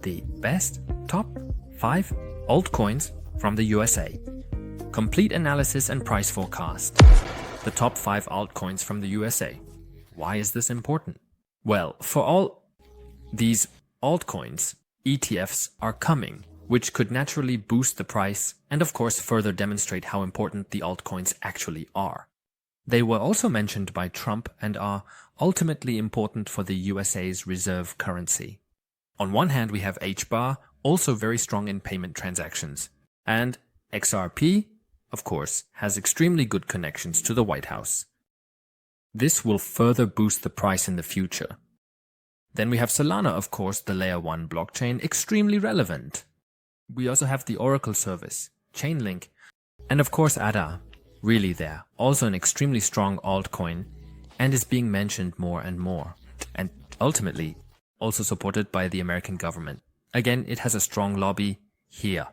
the best top 5 altcoins from the USA. Complete analysis and price forecast. The top 5 altcoins from the USA. Why is this important? Well, for all these altcoins, ETFs are coming, which could naturally boost the price and of course further demonstrate how important the altcoins actually are. They were also mentioned by Trump and are ultimately important for the USA's reserve currency. On one hand, we have HBAR, also very strong in payment transactions. And XRP, of course, has extremely good connections to the White House. This will further boost the price in the future. Then we have Solana, of course, the layer 1 blockchain, extremely relevant. We also have the Oracle service, Chainlink, and of course ADA. Really there, also an extremely strong altcoin, and is being mentioned more and more, and ultimately also supported by the American government. Again, it has a strong lobby here.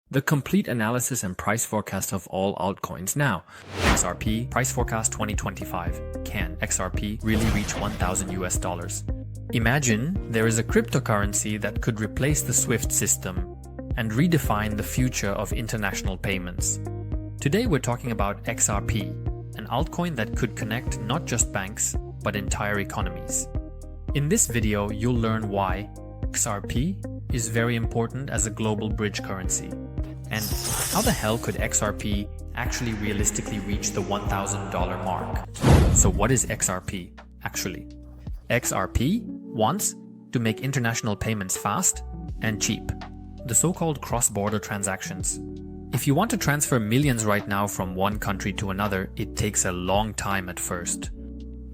The complete analysis and price forecast of all altcoins. Now, XRP price forecast 2025. Can XRP really reach $1,000 US? Imagine there is a cryptocurrency that could replace the SWIFT system and redefine the future of international payments. Today we're talking about XRP, an altcoin that could connect not just banks, but entire economies. In this video, you'll learn why XRP is very important as a global bridge currency, and how the hell could XRP actually realistically reach the $1,000 mark. So what is XRP actually? XRP wants to make international payments fast and cheap, the so-called cross-border transactions. If you want to transfer millions right now from one country to another, it takes a long time at first,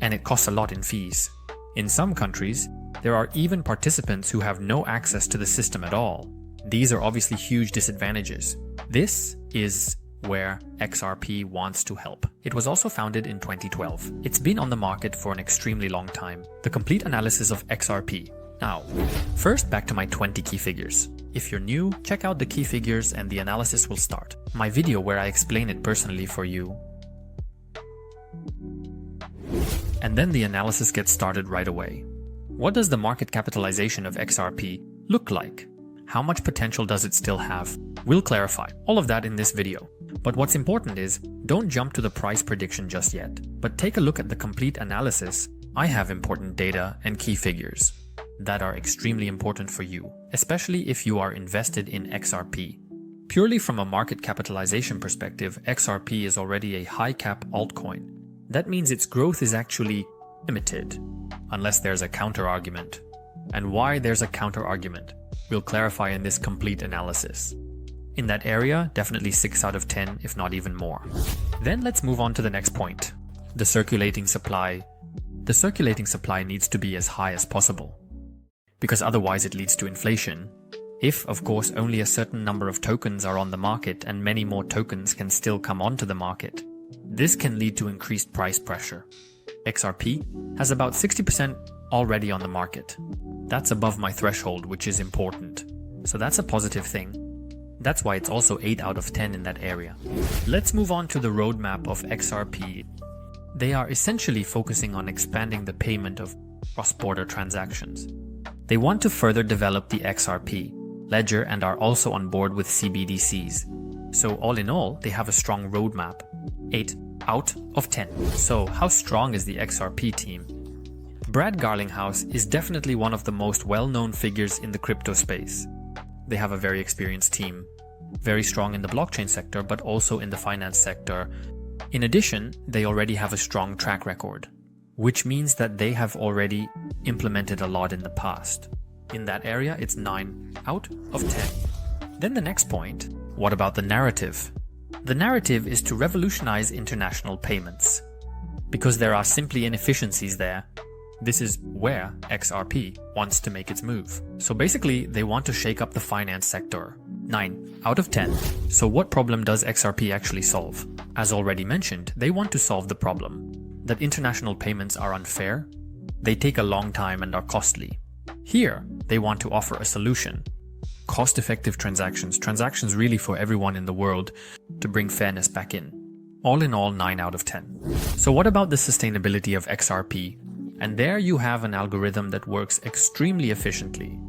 and it costs a lot in fees. In some countries, there are even participants who have no access to the system at all. These are obviously huge disadvantages. This is where XRP wants to help. It was also founded in 2012. It's been on the market for an extremely long time. The complete analysis of XRP. Now, first back to my 20 key figures. If you're new, check out the key figures and the analysis will start. My video where I explain it personally for you. And then the analysis gets started right away. What does the market capitalization of XRP look like? How much potential does it still have? We'll clarify all of that in this video. But what's important is, don't jump to the price prediction just yet, but take a look at the complete analysis. I have important data and key figures that are extremely important for you, especially if you are invested in XRP. Purely from a market capitalization perspective, XRP is already a high cap altcoin. That means its growth is actually limited, unless there's a counter argument. And why there's a counter argument, we'll clarify in this complete analysis. In that area, definitely 6 out of 10, if not even more. Then let's move on to the next point, the circulating supply. The circulating supply needs to be as high as possible, because otherwise it leads to inflation. If, of course, only a certain number of tokens are on the market and many more tokens can still come onto the market, this can lead to increased price pressure. XRP has about 60% already on the market. That's above my threshold, which is important. So that's a positive thing. That's why it's also 8 out of 10 in that area. Let's move on to the roadmap of XRP. They are essentially focusing on expanding the payment of cross-border transactions. They want to further develop the XRP ledger and are also on board with CBDCs. So all in all, they have a strong roadmap. 8 out of 10. So how strong is the XRP team? Brad Garlinghouse is definitely one of the most well-known figures in the crypto space. They have a very experienced team, very strong in the blockchain sector, but also in the finance sector. In addition, they already have a strong track record, which means that they have already implemented a lot in the past. In that area, it's 9 out of 10. Then the next point, what about the narrative? The narrative is to revolutionize international payments, because there are simply inefficiencies there. This is where XRP wants to make its move. So basically, they want to shake up the finance sector. 9 out of 10. So what problem does XRP actually solve? As already mentioned, they want to solve the problem that international payments are unfair, they take a long time and are costly. Here, they want to offer a solution. Cost-effective transactions really for everyone in the world to bring fairness back in. All in all, 9 out of 10. So what about the sustainability of XRP? And there you have an algorithm that works extremely efficiently.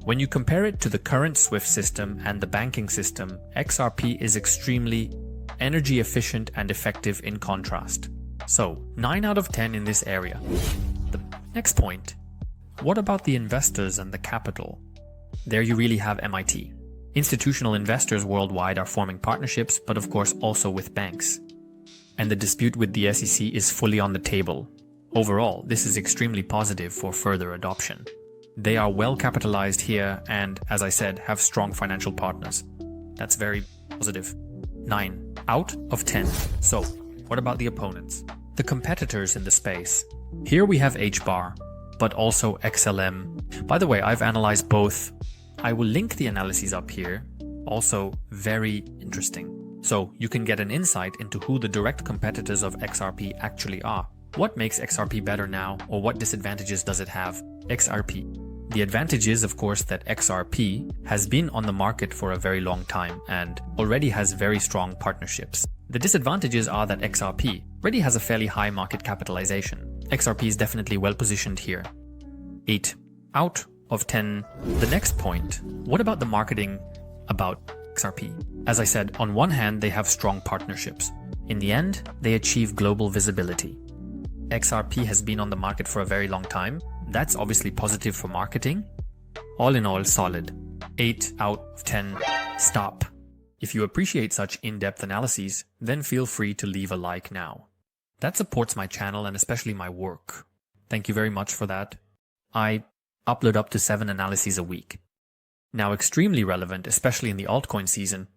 When you compare it to the current SWIFT system and the banking system, XRP is extremely energy efficient and effective in contrast. So, 9 out of 10 in this area. The next point, what about the investors and the capital? There you really have MIT. Institutional investors worldwide are forming partnerships, but of course also with banks. And the dispute with the SEC is fully on the table. Overall, this is extremely positive for further adoption. They are well capitalized here and, as I said, have strong financial partners. That's very positive. 9 out of 10. So, what about the opponents? The competitors in the space. Here we have HBAR, but also XLM. By the way, I've analyzed both. I will link the analyses up here. Also very interesting. So you can get an insight into who the direct competitors of XRP actually are. What makes XRP better now, or what disadvantages does it have? XRP. The advantage is, of course, that XRP has been on the market for a very long time and already has very strong partnerships. The disadvantages are that XRP already has a fairly high market capitalization. XRP is definitely well positioned here. 8 out of 10. The next point, what about the marketing about XRP? As I said, on one hand, they have strong partnerships. In the end, they achieve global visibility. XRP has been on the market for a very long time. That's obviously positive for marketing. All in all, solid. 8 out of 10. Stop. If you appreciate such in-depth analyses, then feel free to leave a like now. That supports my channel and especially my work. Thank you very much for that. I upload up to 7 analyses a week. Now extremely relevant, especially in the altcoin season,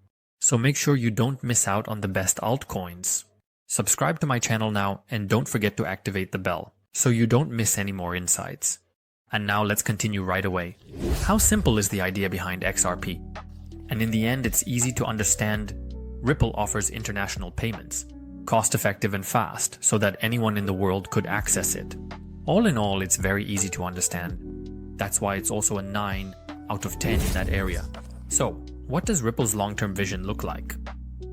so make sure you don't miss out on the best altcoins. Subscribe to my channel now and don't forget to activate the bell, so you don't miss any more insights. And now let's continue right away. How simple is the idea behind XRP? And in the end, it's easy to understand. Ripple offers international payments, cost-effective and fast, so that anyone in the world could access it. All in all, it's very easy to understand. That's why it's also a 9 out of 10 in that area. So, what does Ripple's long-term vision look like?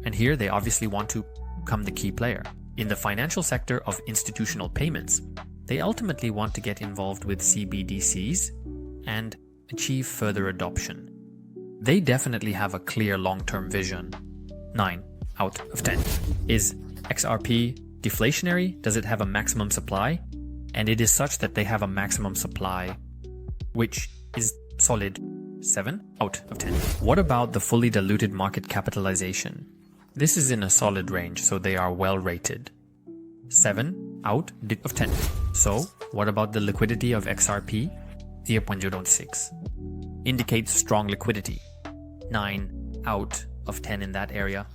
And here they obviously want to become the key player. In the financial sector of institutional payments, they ultimately want to get involved with CBDCs and achieve further adoption. They definitely have a clear long-term vision. 9 out of 10. Is XRP deflationary? Does it have a maximum supply? And it is such that they have a maximum supply, which is solid. 7 out of 10. What about the fully diluted market capitalization? This is in a solid range, so they are well rated. 7 out of 10. So, what about the liquidity of XRP? 0.06. Indicates strong liquidity. 9 out of 10 in that area.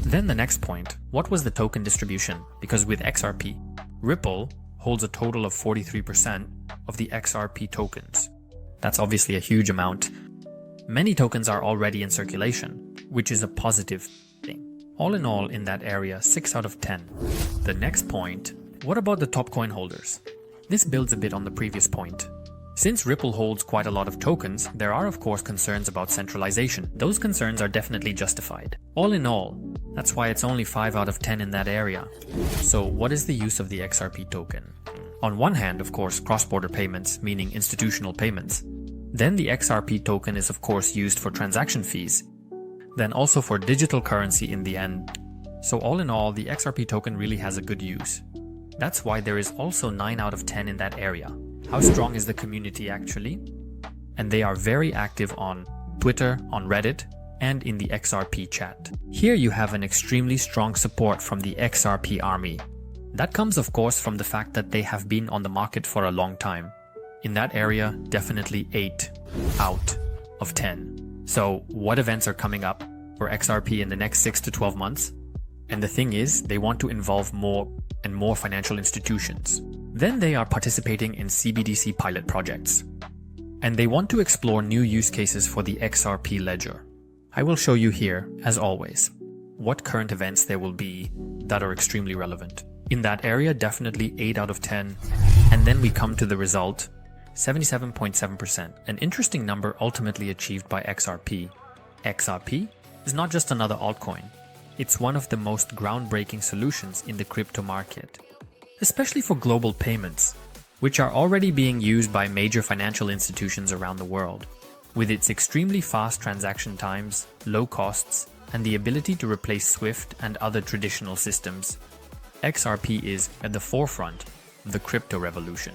Then the next point, what was the token distribution? Because with XRP, Ripple holds a total of 43% of the XRP tokens. That's obviously a huge amount. Many tokens are already in circulation, which is a positive thing. All in all, in that area, 6 out of 10. The next point, what about the top coin holders? This builds a bit on the previous point. Since Ripple holds quite a lot of tokens, there are of course concerns about centralization. Those concerns are definitely justified. All in all, that's why it's only 5 out of 10 in that area. So what is the use of the XRP token? On one hand, of course, cross-border payments, meaning institutional payments. Then the XRP token is of course used for transaction fees. Then also for digital currency in the end. So all in all, the XRP token really has a good use. That's why there is also 9 out of 10 in that area. How strong is the community actually? And they are very active on Twitter, on Reddit, and in the XRP chat. Here you have an extremely strong support from the XRP army. That comes of course from the fact that they have been on the market for a long time. In that area, definitely 8 out of 10. So what events are coming up for XRP in the next 6 to 12 months? And the thing is, they want to involve more and more financial institutions. Then they are participating in CBDC pilot projects. And they want to explore new use cases for the XRP ledger. I will show you here, as always, what current events there will be that are extremely relevant. In that area, definitely 8 out of 10. And then we come to the result, 77.7%, an interesting number ultimately achieved by XRP. XRP is not just another altcoin. It's one of the most groundbreaking solutions in the crypto market, especially for global payments, which are already being used by major financial institutions around the world. With its extremely fast transaction times, low costs, and the ability to replace SWIFT and other traditional systems, XRP is at the forefront of the crypto revolution.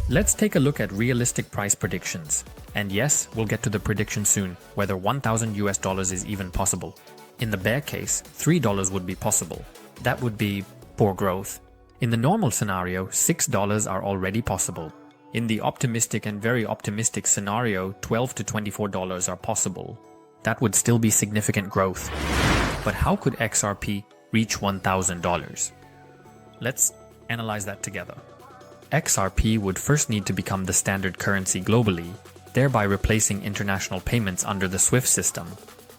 Let's take a look at realistic price predictions. And yes, we'll get to the prediction soon, whether $1,000 is even possible. In the bear case, $3 would be possible. That would be poor growth. In the normal scenario, $6 are already possible. In the optimistic and very optimistic scenario, $12 to $24 are possible. That would still be significant growth. But how could XRP reach $1,000? Let's analyze that together. XRP would first need to become the standard currency globally, thereby replacing international payments under the SWIFT system.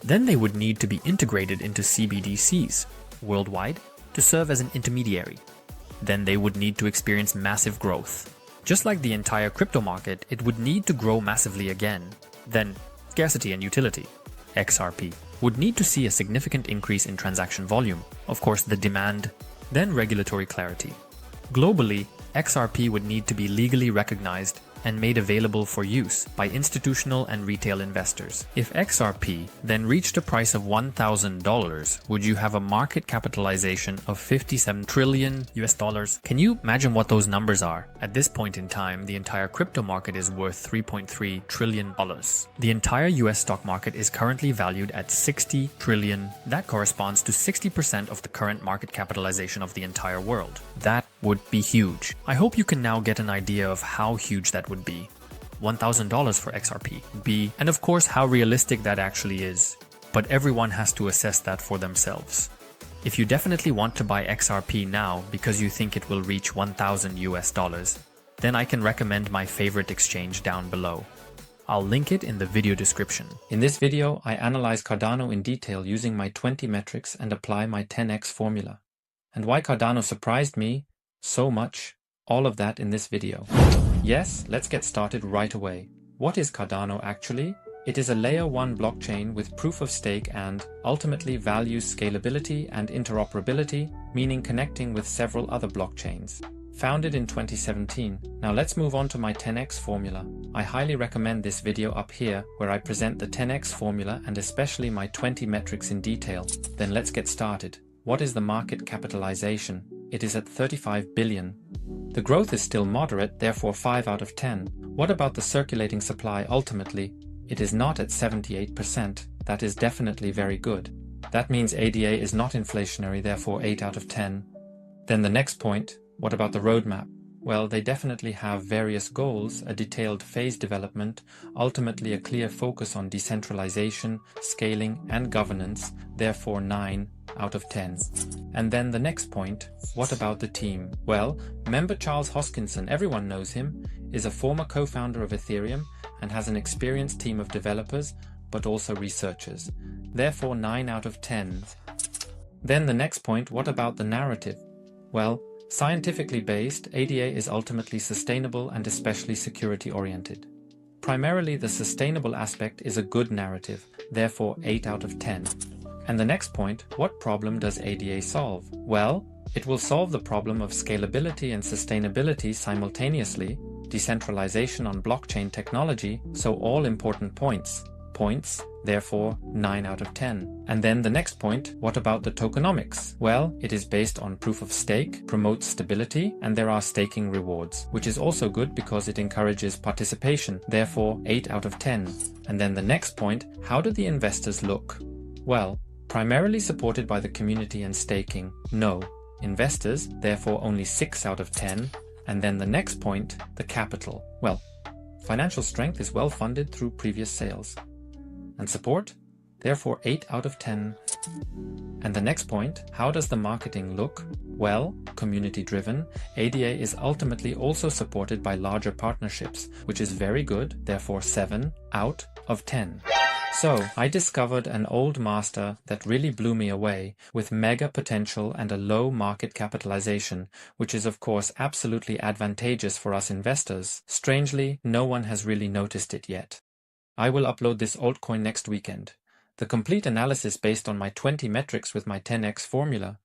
Then they would need to be integrated into CBDCs worldwide to serve as an intermediary. Then they would need to experience massive growth. Just like the entire crypto market, it would need to grow massively again. Then, scarcity and utility. XRP would need to see a significant increase in transaction volume, of course the demand, then regulatory clarity. Globally, XRP would need to be legally recognized and made available for use by institutional and retail investors. If XRP then reached a price of $1,000, would you have a market capitalization of $57 trillion? Can you imagine what those numbers are? At this point in time, the entire crypto market is worth $3.3 trillion. The entire US stock market is currently valued at $60 trillion. That corresponds to 60% of the current market capitalization of the entire world. That would be huge. I hope you can now get an idea of how huge that would be. $1,000 for XRP would be, and of course how realistic that actually is. But everyone has to assess that for themselves. If you definitely want to buy XRP now because you think it will reach $1,000, then I can recommend my favorite exchange down below. I'll link it in the video description. In this video, I analyze Cardano in detail using my 20 metrics and apply my 10x formula. And why Cardano surprised me so much, all of that in this video. Yes, let's get started right away. What is Cardano actually? It is a layer 1 blockchain with proof of stake and ultimately values scalability and interoperability, meaning connecting with several other blockchains. Founded in 2017. Now let's move on to my 10x formula. I highly recommend this video up here where I present the 10x formula and especially my 20 metrics in detail. Then let's get started. What is the market capitalization? It is at 35 billion. The growth is still moderate, therefore 5 out of 10. What about the circulating supply ultimately? It is not at 78%. That is definitely very good. That means ADA is not inflationary, therefore 8 out of 10. Then the next point, what about the roadmap? Well, they definitely have various goals, a detailed phase development, ultimately a clear focus on decentralization, scaling, and governance, therefore 9 out of 10. And then the next point, what about the team? Well, member Charles Hoskinson, everyone knows him, is a former co-founder of Ethereum and has an experienced team of developers, but also researchers, therefore 9 out of 10. Then the next point, what about the narrative? Well, scientifically based, ADA is ultimately sustainable and especially security-oriented. Primarily, the sustainable aspect is a good narrative, therefore 8 out of 10. And the next point, what problem does ADA solve? Well, it will solve the problem of scalability and sustainability simultaneously, decentralization on blockchain technology, so all important points, therefore 9 out of 10. And then the next point, what about the tokenomics? Well, it is based on proof of stake, promotes stability, and there are staking rewards, which is also good because it encourages participation, therefore 8 out of 10. And then the next point, how do the investors look? Well, primarily supported by the community and staking, no. Investors, therefore only 6 out of 10. And then the next point, the capital. Well, financial strength is well funded through previous sales. And support, therefore 8 out of 10. And the next point, how does the marketing look? Well, community-driven, ADA is ultimately also supported by larger partnerships, which is very good, therefore 7 out of 10. So, I discovered an old master that really blew me away, with mega potential and a low market capitalization, which is of course absolutely advantageous for us investors. Strangely, no one has really noticed it yet. I will upload this altcoin next weekend. The complete analysis based on my 20 metrics with my 10x formula.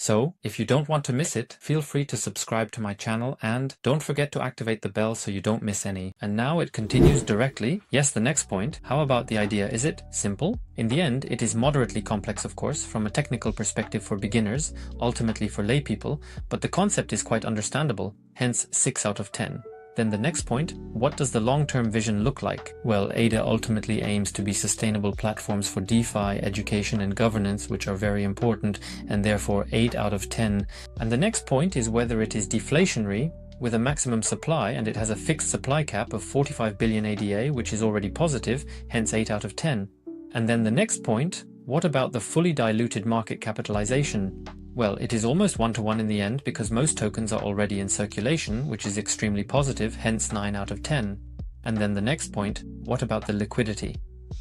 So, if you don't want to miss it, feel free to subscribe to my channel and don't forget to activate the bell so you don't miss any. And now it continues directly. Yes, the next point. How about the idea? Is it simple? In the end, it is moderately complex, of course, from a technical perspective for beginners, ultimately for lay people, but the concept is quite understandable, hence 6 out of 10. Then the next point, what does the long-term vision look like? Well, ADA ultimately aims to be sustainable platforms for DeFi, education and governance, which are very important, and therefore 8 out of 10. And the next point is whether it is deflationary, with a maximum supply, and it has a fixed supply cap of 45 billion ADA, which is already positive, hence 8 out of 10. And then the next point, what about the fully diluted market capitalization? Well, it is almost 1-to-1 in the end because most tokens are already in circulation, which is extremely positive, hence 9 out of 10. And then the next point, what about the liquidity?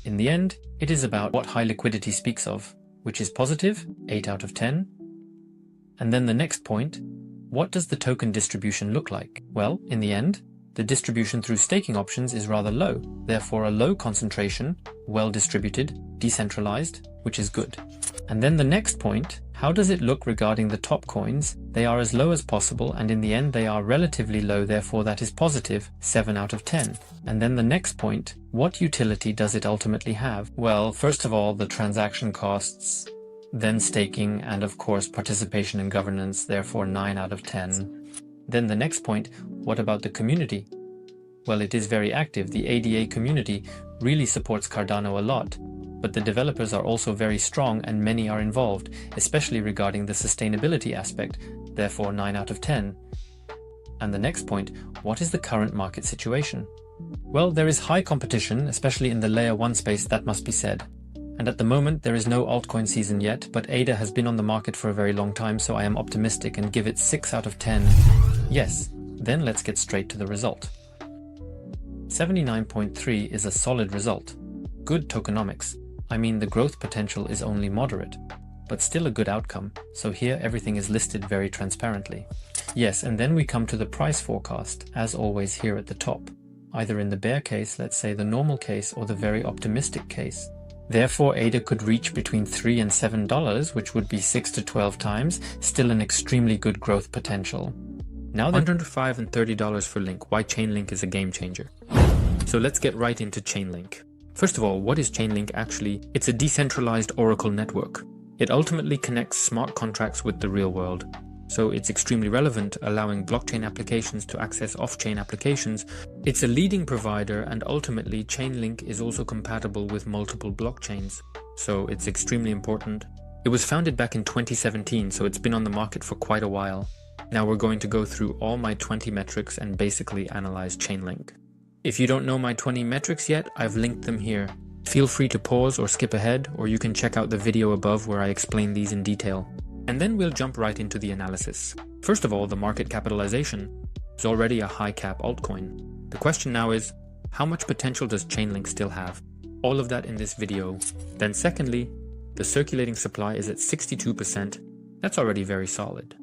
In the end, it is about what high liquidity speaks of, which is positive, 8 out of 10. And then the next point, what does the token distribution look like? Well, in the end, the distribution through staking options is rather low, therefore a low concentration, well distributed, decentralized, which is good. And then the next point, how does it look regarding the top coins? They are as low as possible, and in the end they are relatively low, therefore that is positive, 7 out of 10. And then the next point, what utility does it ultimately have? Well, first of all, the transaction costs, then staking, and of course participation in governance, therefore 9 out of 10. Then the next point, what about the community? Well, it is very active. The ADA community really supports Cardano a lot, but the developers are also very strong and many are involved, especially regarding the sustainability aspect, therefore 9 out of 10. And the next point, what is the current market situation? Well, there is high competition, especially in the layer 1 space, that must be said. And at the moment there is no altcoin season yet, but ADA has been on the market for a very long time, so I am optimistic and give it 6 out of 10. Yes, then let's get straight to the result. 79.3 is a solid result. Good tokenomics. I mean, the growth potential is only moderate, but still a good outcome, so here everything is listed very transparently. Yes, and then we come to the price forecast, as always here at the top, either in the bear case, let's say the normal case, or the very optimistic case. Therefore, ADA could reach between $3 and $7, which would be 6 to 12 times, still an extremely good growth potential. Now then, $105 and $30 for Link, why Chainlink is a game changer. So let's get right into Chainlink. First of all, what is Chainlink actually? It's a decentralized Oracle network. It ultimately connects smart contracts with the real world. So it's extremely relevant, allowing blockchain applications to access off-chain applications. It's a leading provider, and ultimately Chainlink is also compatible with multiple blockchains. So it's extremely important. It was founded back in 2017, so it's been on the market for quite a while. Now we're going to go through all my 20 metrics and basically analyze Chainlink. If you don't know my 20 metrics yet, I've linked them here. Feel free to pause or skip ahead, or you can check out the video above where I explain these in detail. And then we'll jump right into the analysis. First of all, the market capitalization is already a high cap altcoin. The question now is, how much potential does Chainlink still have? All of that in this video. Then secondly, the circulating supply is at 62%. That's already very solid.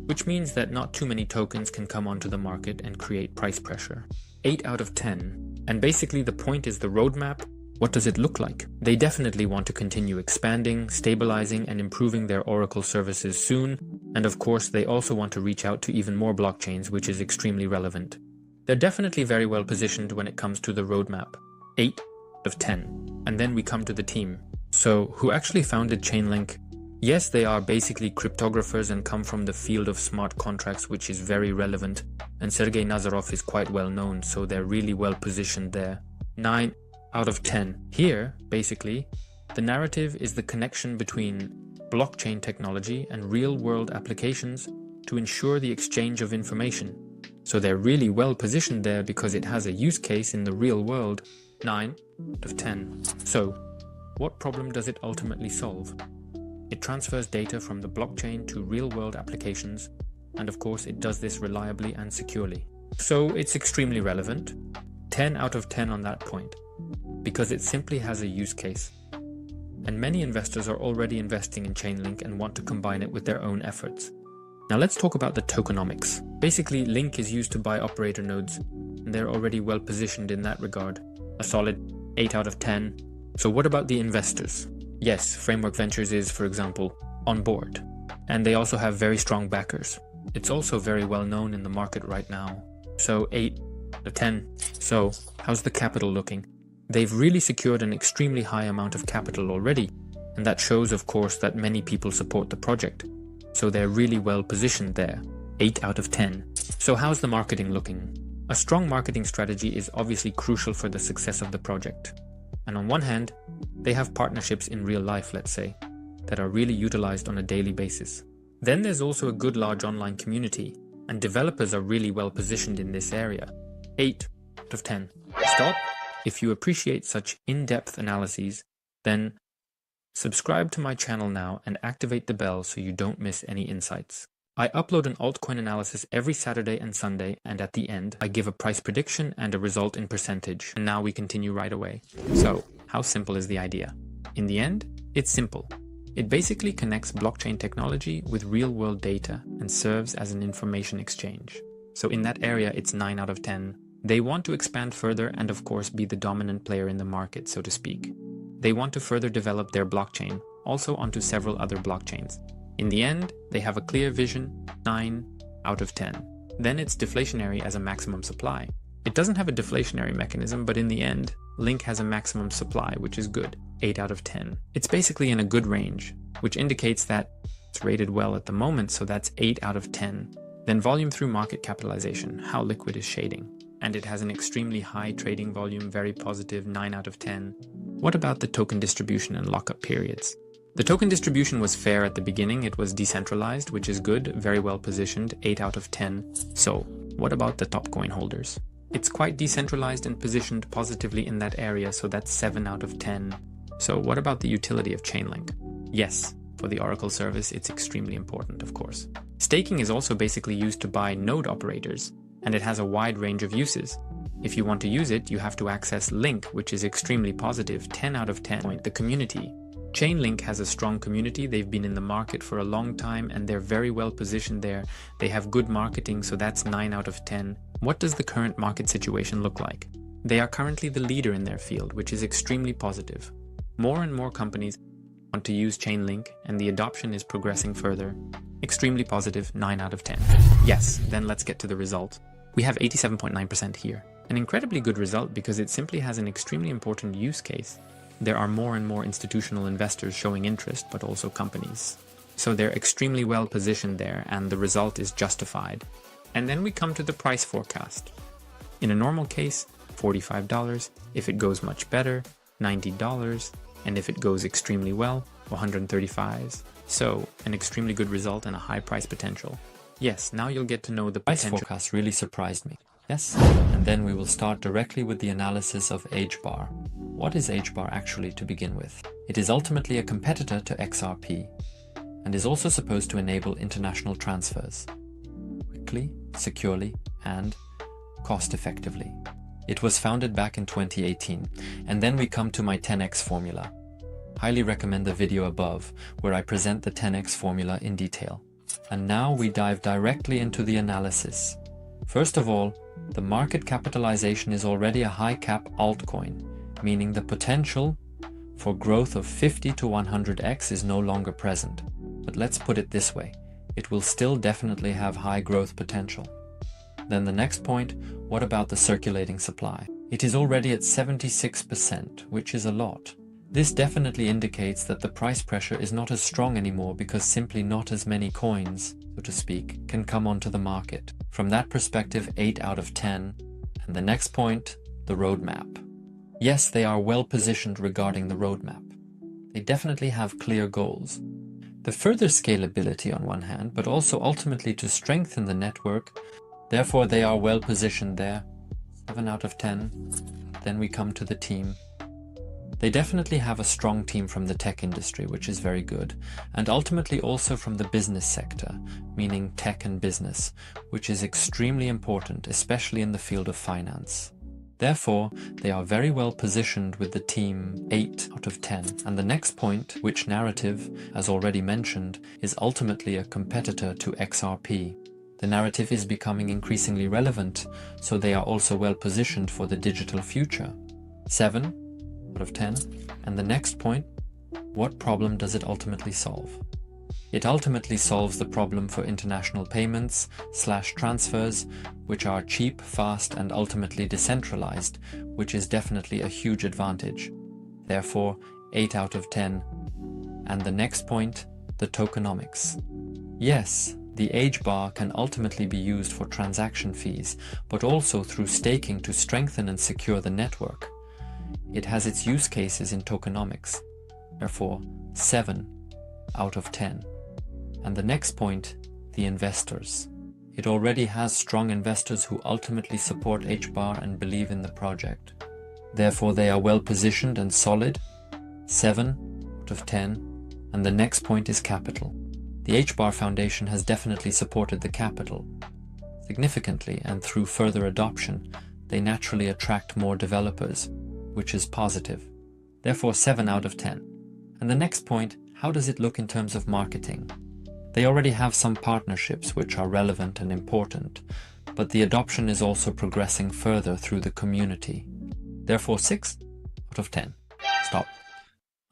Which means that not too many tokens can come onto the market and create price pressure. 8 out of 10. And basically the point is the roadmap. What does it look like? They definitely want to continue expanding, stabilizing, and improving their Oracle services soon. And of course, they also want to reach out to even more blockchains, which is extremely relevant. They're definitely very well positioned when it comes to the roadmap. 8 out of 10. And then we come to the team. So, who actually founded Chainlink? Yes, they are basically cryptographers and come from the field of smart contracts, which is very relevant. And Sergey Nazarov is quite well known, so they're really well positioned there. 9 out of 10. Here, basically, the narrative is the connection between blockchain technology and real-world applications to ensure the exchange of information. So they're really well positioned there because it has a use case in the real world. 9 out of 10. So, what problem does it ultimately solve? It transfers data from the blockchain to real-world applications, and of course it does this reliably and securely. So it's extremely relevant. 10 out of 10 on that point, because it simply has a use case. And many investors are already investing in Chainlink and want to combine it with their own efforts. Now let's talk about the tokenomics. Basically, Link is used to buy operator nodes, and they're already well positioned in that regard. A solid 8 out of 10. So what about the investors? Yes, Framework Ventures is, for example, on board. And they also have very strong backers. It's also very well known in the market right now. So 8 out of 10. So how's the capital looking? They've really secured an extremely high amount of capital already. And that shows, of course, that many people support the project. So they're really well positioned there. 8 out of 10. So how's the marketing looking? A strong marketing strategy is obviously crucial for the success of the project. And on one hand, they have partnerships in real life, let's say, that are really utilized on a daily basis. Then there's also a good large online community, and developers are really well positioned in this area. 8 out of 10. Stop. If you appreciate such in-depth analyses, then subscribe to my channel now and activate the bell so you don't miss any insights. I upload an altcoin analysis every Saturday and Sunday, and at the end, I give a price prediction and a result in percentage. And now we continue right away. So, how simple is the idea? In the end, it's simple. It basically connects blockchain technology with real-world data and serves as an information exchange. So in that area, it's 9 out of 10. They want to expand further and of course be the dominant player in the market, so to speak. They want to further develop their blockchain, also onto several other blockchains. In the end, they have a clear vision, 9 out of 10. Then it's deflationary as a maximum supply. It doesn't have a deflationary mechanism, but in the end, Link has a maximum supply, which is good, 8 out of 10. It's basically in a good range, which indicates that it's rated well at the moment, so that's 8 out of 10. Then volume through market capitalization, how liquid is shading. And it has an extremely high trading volume, very positive, 9 out of 10. What about the token distribution and lockup periods? The token distribution was fair at the beginning. It was decentralized, which is good, very well positioned, 8 out of 10. So, what about the top coin holders? It's quite decentralized and positioned positively in that area, so that's 7 out of 10. So, what about the utility of Chainlink? Yes, for the Oracle service, it's extremely important, of course. Staking is also basically used to buy node operators, and it has a wide range of uses. If you want to use it, you have to access Link, which is extremely positive, 10 out of 10. The community. Chainlink has a strong community. They've been in the market for a long time and they're very well positioned there. They have good marketing, so that's 9 out of 10. What does the current market situation look like? They are currently the leader in their field, which is extremely positive. More and more companies want to use Chainlink and the adoption is progressing further. Extremely positive, 9 out of 10. Yes, then let's get to the result. We have 87.9% here. An incredibly good result because it simply has an extremely important use case. There are more and more institutional investors showing interest, but also companies. So they're extremely well positioned there and the result is justified. And then we come to the price forecast. In a normal case, $45. If it goes much better, $90. And if it goes extremely well, $135. So an extremely good result and a high price potential. Yes, now you'll get to know the potential. Price forecast really surprised me. Yes, and then we will start directly with the analysis of HBAR. What is HBAR actually to begin with? It is ultimately a competitor to XRP and is also supposed to enable international transfers quickly, securely, and cost-effectively. It was founded back in 2018, and then we come to my 10x formula. Highly recommend the video above where I present the 10x formula in detail. And now we dive directly into the analysis. First of all, the market capitalization is already a high cap altcoin, meaning the potential for growth of 50 to 100x is no longer present. But let's put it this way, it will still definitely have high growth potential. Then the next point, what about the circulating supply? It is already at 76%, which is a lot. This definitely indicates that the price pressure is not as strong anymore because simply not as many coins, so to speak, can come onto the market. From that perspective, 8 out of 10. And the next point, the roadmap. Yes, they are well positioned regarding the roadmap. They definitely have clear goals. The further scalability on one hand, but also ultimately to strengthen the network. Therefore, they are well positioned there. 7 out of 10. Then we come to the team. They definitely have a strong team from the tech industry, which is very good, and ultimately also from the business sector, meaning tech and business, which is extremely important, especially in the field of finance. Therefore, they are very well positioned with the team 8 out of 10. And the next point, which narrative, as already mentioned, is ultimately a competitor to XRP. The narrative is becoming increasingly relevant, so they are also well positioned for the digital future. 7 out of 10. And the next point, what problem does it ultimately solve? It ultimately solves the problem for international payments / transfers, which are cheap, fast, and ultimately decentralized, which is definitely a huge advantage. Therefore, 8 out of 10. And the next point, the tokenomics. Yes, the HBAR can ultimately be used for transaction fees, but also through staking to strengthen and secure the network. It has its use cases in tokenomics. Therefore, 7 out of 10. And the next point, the investors. It already has strong investors who ultimately support HBAR and believe in the project. Therefore, they are well positioned and solid. 7 out of 10. And the next point is capital. The HBAR Foundation has definitely supported the capital significantly, and through further adoption, they naturally attract more developers, which is positive. Therefore, 7 out of 10. And the next point, how does it look in terms of marketing? They already have some partnerships which are relevant and important, but the adoption is also progressing further through the community. Therefore, 6 out of 10. Stop.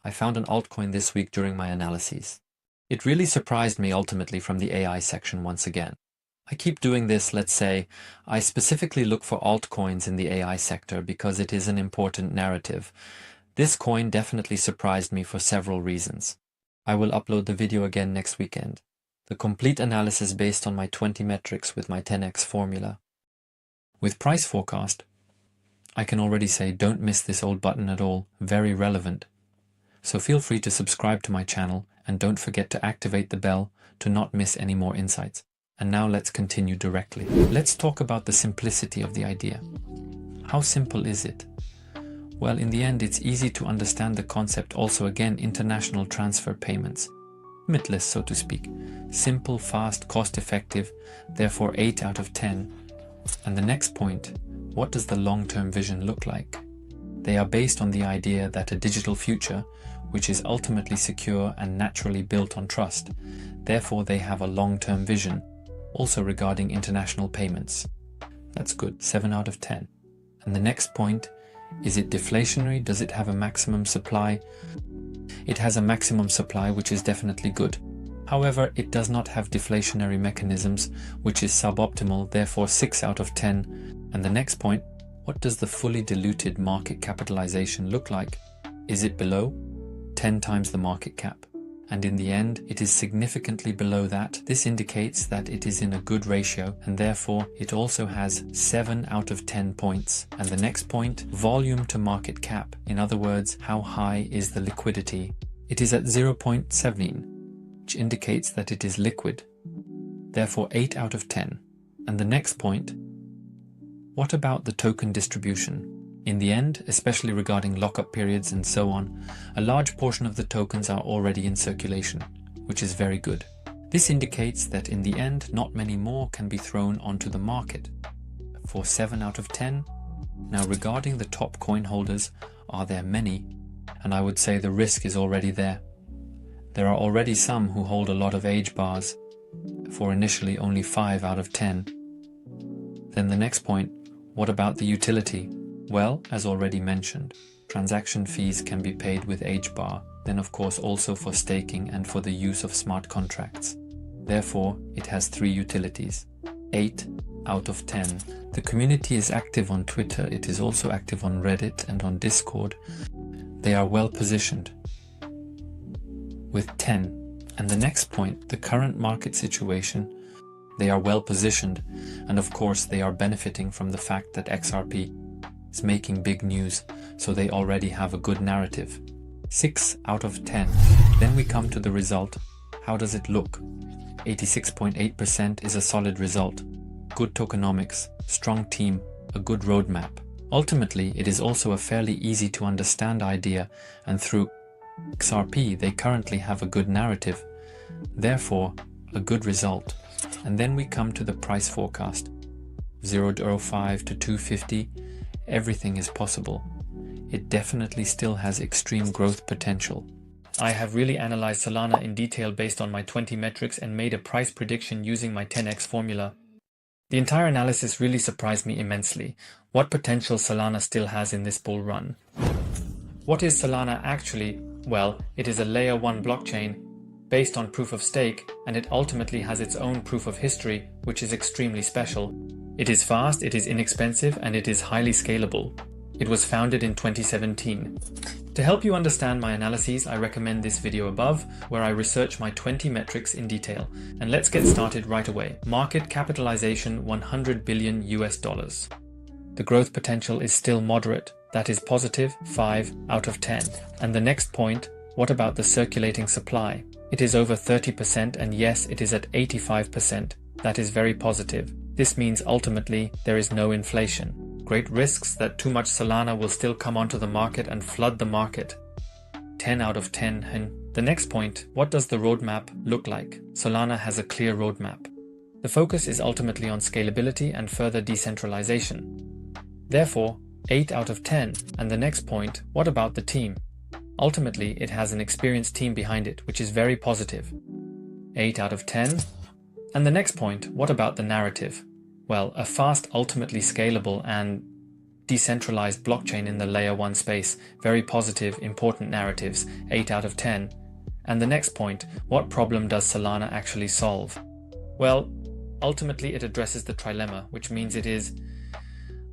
I found an altcoin this week during my analyses. It really surprised me ultimately from the AI section once again. I keep doing this, let's say. I specifically look for altcoins in the AI sector because it is an important narrative. This coin definitely surprised me for several reasons. I will upload the video again next weekend. The complete analysis based on my 20 metrics with my 10x formula. With price forecast, I can already say don't miss this old button at all, very relevant. So feel free to subscribe to my channel and don't forget to activate the bell to not miss any more insights. And now let's continue directly. Let's talk about the simplicity of the idea. How simple is it? Well, in the end, it's easy to understand the concept. Also, again, international transfer payments. Limitless, so to speak. Simple, fast, cost-effective, therefore 8 out of 10. And the next point, what does the long-term vision look like? They are based on the idea that a digital future, which is ultimately secure and naturally built on trust. Therefore, they have a long-term vision, also regarding international payments. That's good, 7 out of 10. And the next point, is it deflationary? Does it have a maximum supply? It has a maximum supply, which is definitely good. However, it does not have deflationary mechanisms, which is suboptimal, therefore 6 out of 10. And the next point, what does the fully diluted market capitalization look like? Is it below 10 times the market cap? And in the end, it is significantly below that. This indicates that it is in a good ratio, and therefore it also has 7 out of 10 points. And the next point, volume to market cap. In other words, how high is the liquidity? It is at 0.17, which indicates that it is liquid. Therefore 8 out of 10. And the next point, what about the token distribution? In the end, especially regarding lockup periods and so on, a large portion of the tokens are already in circulation, which is very good. This indicates that in the end, not many more can be thrown onto the market. For 7 out of 10. Now regarding the top coin holders, are there many? And I would say the risk is already there. There are already some who hold a lot of HBARs, for initially only 5 out of 10. Then the next point, what about the utility? Well, as already mentioned, transaction fees can be paid with HBAR, then of course also for staking and for the use of smart contracts. Therefore, it has 3 utilities. 8 out of 10. The community is active on Twitter, it is also active on Reddit and on Discord. They are well positioned with 10. And the next point, the current market situation. They are well positioned, and of course they are benefiting from the fact that XRP is making big news, so they already have a good narrative. 6 out of 10. Then we come to the result. How does it look? 86.8% is a solid result. Good tokenomics, strong team, a good roadmap. Ultimately, it is also a fairly easy to understand idea, and through XRP they currently have a good narrative. Therefore, a good result. And then we come to the price forecast. 0.05 to 250. Everything is possible. It definitely still has extreme growth potential. I have really analyzed Solana in detail based on my 20 metrics and made a price prediction using my 10x formula. The entire analysis really surprised me immensely. What potential Solana still has in this bull run. What is Solana actually? Well, it is a layer 1 blockchain based on proof of stake, and it ultimately has its own proof of history, which is extremely special. It is fast, it is inexpensive, and it is highly scalable. It was founded in 2017. To help you understand my analyses, I recommend this video above, where I research my 20 metrics in detail. And let's get started right away. Market capitalization $100 billion US. The growth potential is still moderate. That is positive 5 out of 10. And the next point, what about the circulating supply? It is over 30%, and yes, it is at 85%. That is very positive. This means ultimately there is no inflation. Great risks that too much Solana will still come onto the market and flood the market. 10 out of 10. And the next point, what does the roadmap look like? Solana has a clear roadmap. The focus is ultimately on scalability and further decentralization. Therefore, 8 out of 10. And the next point, what about the team? Ultimately, it has an experienced team behind it, which is very positive. 8 out of 10. And the next point, what about the narrative? Well, a fast, ultimately scalable and decentralized blockchain in the layer 1 space. Very positive, important narratives. 8 out of 10. And the next point, what problem does Solana actually solve? Well, ultimately it addresses the trilemma, which means it is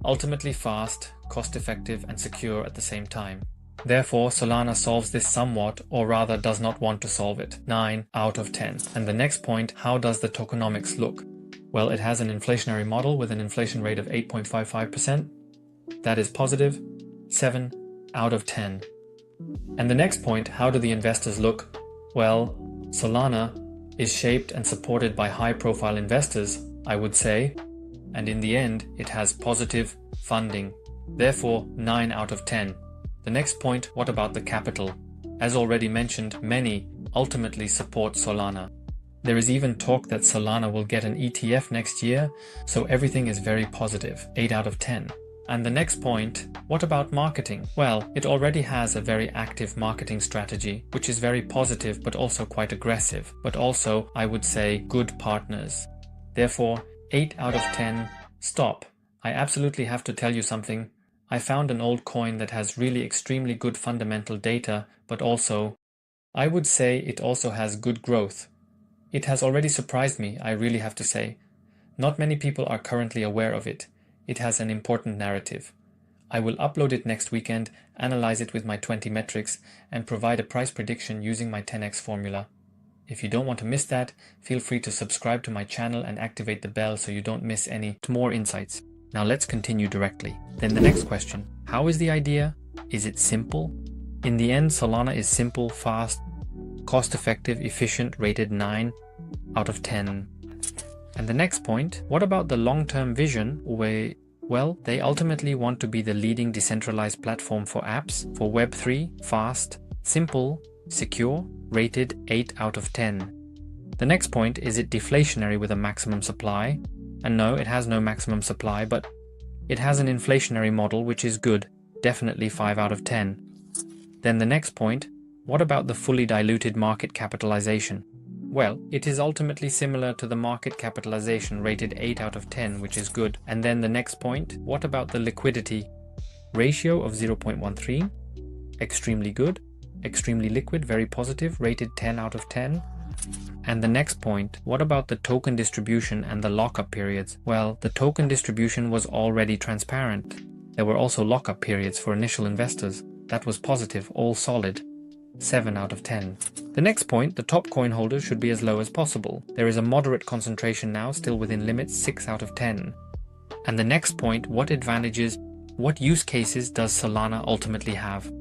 ultimately fast, cost-effective, and secure at the same time. Therefore, Solana solves this somewhat, or rather does not want to solve it. 9 out of 10. And the next point, how does the tokenomics look? Well, it has an inflationary model with an inflation rate of 8.55%. That is positive. 7 out of 10. And the next point, how do the investors look? Well, Solana is shaped and supported by high-profile investors, I would say, and in the end, it has positive funding. Therefore, 9 out of 10. The next point, what about the capital? As already mentioned, many ultimately support Solana. There is even talk that Solana will get an ETF next year, so everything is very positive. 8 out of 10. And the next point, what about marketing? Well, it already has a very active marketing strategy, which is very positive but also quite aggressive, but also, I would say, good partners. Therefore, 8 out of 10. Stop. I absolutely have to tell you something. I found an old coin that has really extremely good fundamental data, but also, I would say it also has good growth. It has already surprised me, I really have to say. Not many people are currently aware of it. It has an important narrative. I will upload it next weekend, analyze it with my 20 metrics, and provide a price prediction using my 10x formula. If you don't want to miss that, feel free to subscribe to my channel and activate the bell so you don't miss any more insights. Now let's continue directly. Then the next question, how is the idea? Is it simple? In the end, Solana is simple, fast, cost-effective, efficient, rated 9 out of 10. And the next point, what about the long-term vision? Well, they ultimately want to be the leading decentralized platform for apps, for Web3, fast, simple, secure, rated 8 out of 10. The next point, is it deflationary with a maximum supply? And no, it has no maximum supply, but it has an inflationary model, which is good, definitely 5 out of 10. Then the next point, what about the fully diluted market capitalization? Well, it is ultimately similar to the market capitalization rated 8 out of 10, which is good. And then the next point, what about the liquidity? Ratio of 0.13, extremely good, extremely liquid, very positive, rated 10 out of 10. And the next point, what about the token distribution and the lockup periods? Well, the token distribution was already transparent. There were also lockup periods for initial investors. That was positive, all solid. 7 out of 10. The next point, the top coin holders should be as low as possible. There is a moderate concentration now, still within limits, 6 out of 10. And the next point, what advantages, what use cases does Solana ultimately have?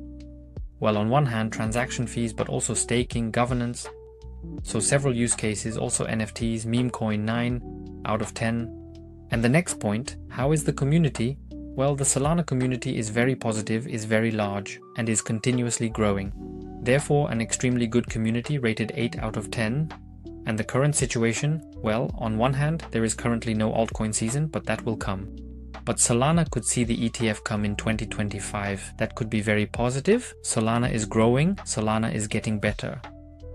Well, on one hand, transaction fees, but also staking, governance. So several use cases, also NFTs, meme coin 9 out of 10. And the next point, how is the community? Well, the Solana community is very positive, is very large, and is continuously growing. Therefore, an extremely good community rated 8 out of 10. And the current situation? Well, on one hand, there is currently no altcoin season, but that will come. But Solana could see the ETF come in 2025. That could be very positive. Solana is growing, Solana is getting better.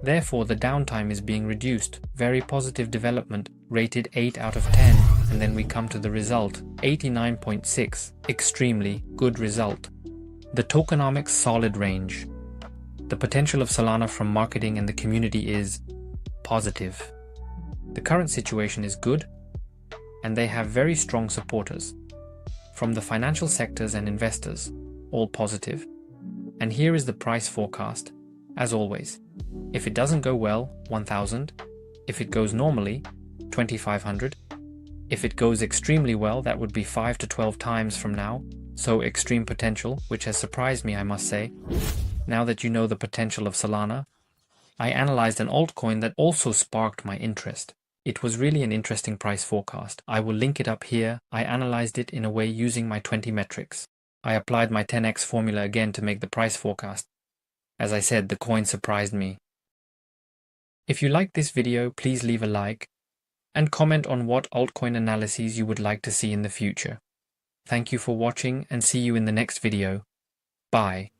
Therefore, the downtime is being reduced. Very positive development, rated 8 out of 10. And then we come to the result, 89.6. Extremely good result. The tokenomics solid range. The potential of Solana from marketing and the community is positive. The current situation is good, and they have very strong supporters. From the financial sectors and investors, all positive. And here is the price forecast, as always. If it doesn't go well, 1000. If it goes normally, 2500. If it goes extremely well, that would be 5 to 12 times from now. So extreme potential, which has surprised me, I must say. Now that you know the potential of Solana, I analyzed an altcoin that also sparked my interest. It was really an interesting price forecast. I will link it up here. I analyzed it in a way using my 20 metrics. I applied my 10x formula again to make the price forecast. As I said, the coin surprised me. If you liked this video, please leave a like and comment on what altcoin analyses you would like to see in the future. Thank you for watching and see you in the next video. Bye.